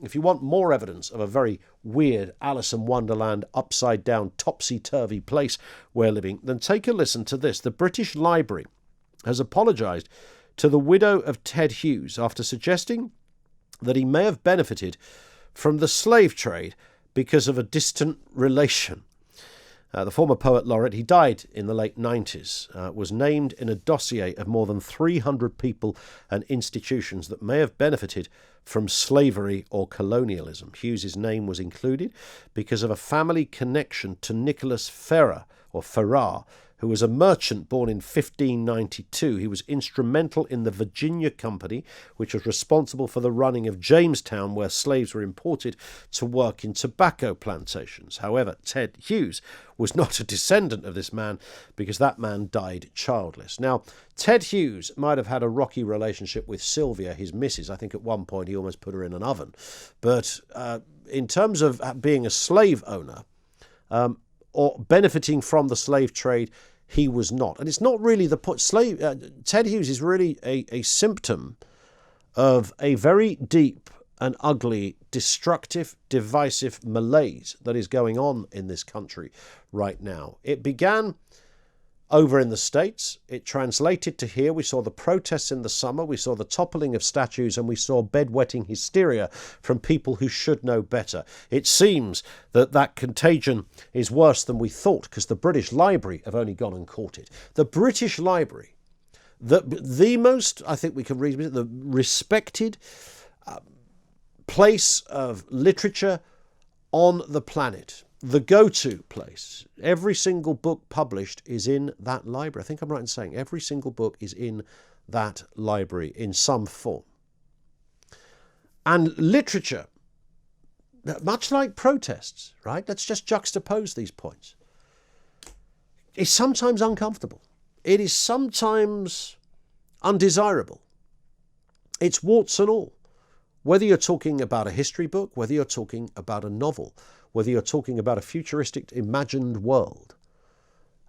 if you want more evidence of a very weird Alice in Wonderland, upside-down, topsy-turvy place we're living, then take a listen to this. The British Library has apologised to the widow of Ted Hughes after suggesting that he may have benefited from the slave trade because of a distant relation. The former poet laureate, he died in the late 90s, was named in a dossier of more than 300 people and institutions that may have benefited from slavery or colonialism. Hughes's name was included because of a family connection to Nicholas Ferrar, who was a merchant born in 1592. He was instrumental in the Virginia Company, which was responsible for the running of Jamestown, where slaves were imported to work in tobacco plantations. However, Ted Hughes was not a descendant of this man because that man died childless. Now, Ted Hughes might have had a rocky relationship with Sylvia, his missus. I think at one point he almost put her in an oven. But in terms of being a slave owner or benefiting from the slave trade, he was not. And it's not really the point. Ted Hughes is really a symptom of a very deep and ugly, destructive, divisive malaise that is going on in this country right now. It began over in the States. It translated to here. We saw the protests in the summer. We saw the toppling of statues, and we saw bedwetting hysteria from people who should know better. It seems that that contagion is worse than we thought because the British Library have only gone and caught it. The British Library, the most, I think we can read, the respected place of literature on the planet, the go-to place. Every single book published is in that library. I think I'm right in saying every single book is in that library in some form. And literature, much like protests, right? Let's just juxtapose these points. It's sometimes uncomfortable. It is sometimes undesirable. It's warts and all. Whether you're talking about a history book, whether you're talking about a novel, whether you're talking about a futuristic imagined world.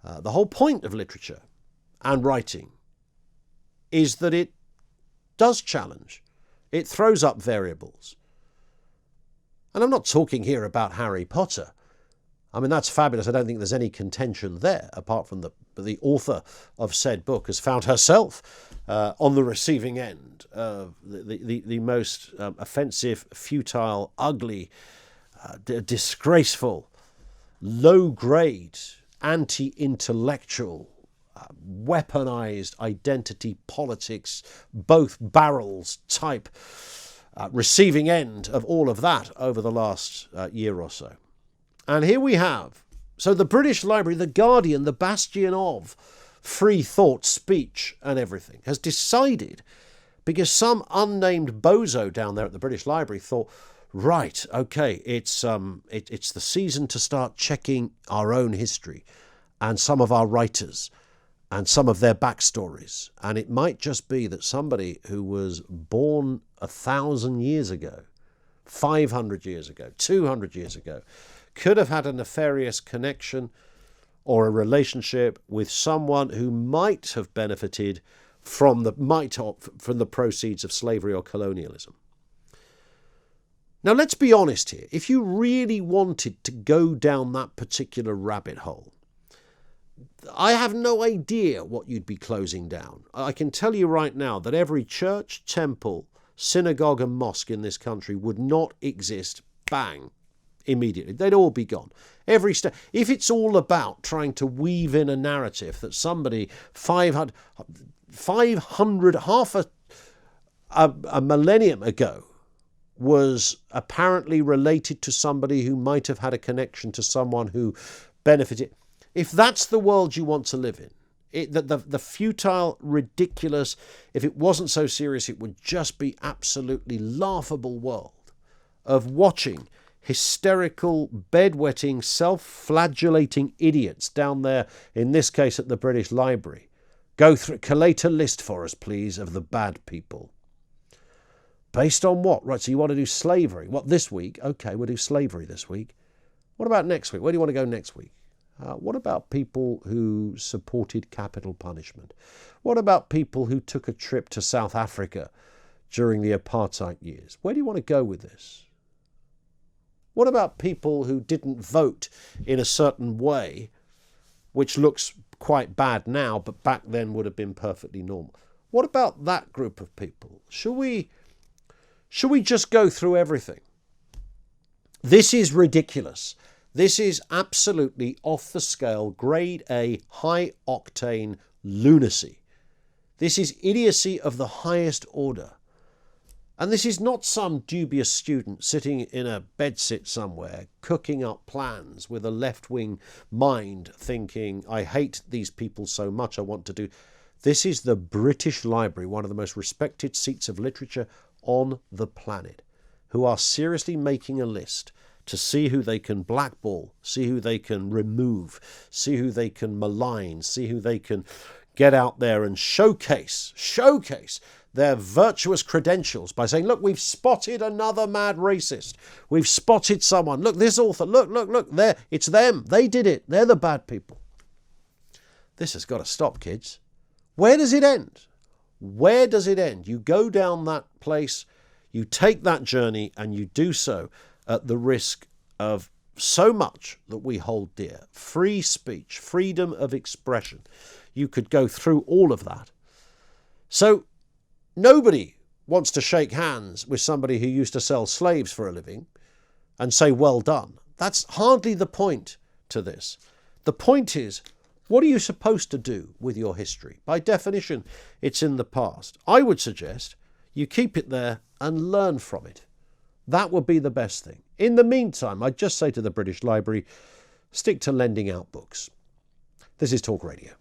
The whole point of literature and writing is that it does challenge. It throws up variables. And I'm not talking here about Harry Potter. I mean, that's fabulous. I don't think there's any contention there, apart from the author of said book has found herself on the receiving end of the most offensive, futile, ugly, disgraceful, low-grade, anti-intellectual, weaponized identity politics, both barrels type receiving end of all of that over the last year or so. And here we have, so the British Library, the guardian, the bastion of free thought, speech and everything, has decided, because some unnamed bozo down there at the British Library thought, right, okay, it's the season to start checking our own history and some of our writers and some of their backstories. And it might just be that somebody who was born 1,000 years ago, 500 years ago, 200 years ago, could have had a nefarious connection or a relationship with someone who might have benefited from the proceeds of slavery or colonialism. Now, let's be honest here. If you really wanted to go down that particular rabbit hole, I have no idea what you'd be closing down. I can tell you right now that every church, temple, synagogue and mosque in this country would not exist, bang, immediately. They'd all be gone. Every step. If it's all about trying to weave in a narrative that somebody 500 half a millennium ago was apparently related to somebody who might have had a connection to someone who benefited. If that's the world you want to live in, the futile, ridiculous, if it wasn't so serious, it would just be absolutely laughable world of watching hysterical, bedwetting, self-flagellating idiots down there, in this case at the British Library. Collate a list for us, please, of the bad people. Based on what? Right, so you want to do slavery. What, this week? Okay, we'll do slavery this week. What about next week? Where do you want to go next week? What about people who supported capital punishment? What about people who took a trip to South Africa during the apartheid years? Where do you want to go with this? What about people who didn't vote in a certain way, which looks quite bad now, but back then would have been perfectly normal? What about that group of people? Should we just go through everything? This is ridiculous. This is absolutely off the scale, grade A, high octane lunacy. This is idiocy of the highest order. And this is not some dubious student sitting in a bedsit somewhere, cooking up plans with a left-wing mind, thinking, I hate these people so much, I want to do... This is the British Library, one of the most respected seats of literature on the planet, who are seriously making a list to see who they can blackball, see who they can remove, see who they can malign, see who they can get out there and showcase their virtuous credentials by saying, look, we've spotted another mad racist. We've spotted someone. Look, this author, look, there, it's them. They did it. They're the bad people. This has got to stop, kids. Where does it end? Where does it end? You go down that place, you take that journey, and you do so at the risk of so much that we hold dear. Free speech, freedom of expression. You could go through all of that. So nobody wants to shake hands with somebody who used to sell slaves for a living and say, well done. That's hardly the point to this. The point is, what are you supposed to do with your history? By definition, it's in the past. I would suggest you keep it there and learn from it. That would be the best thing. In the meantime, I'd just say to the British Library, stick to lending out books. This is Talk Radio.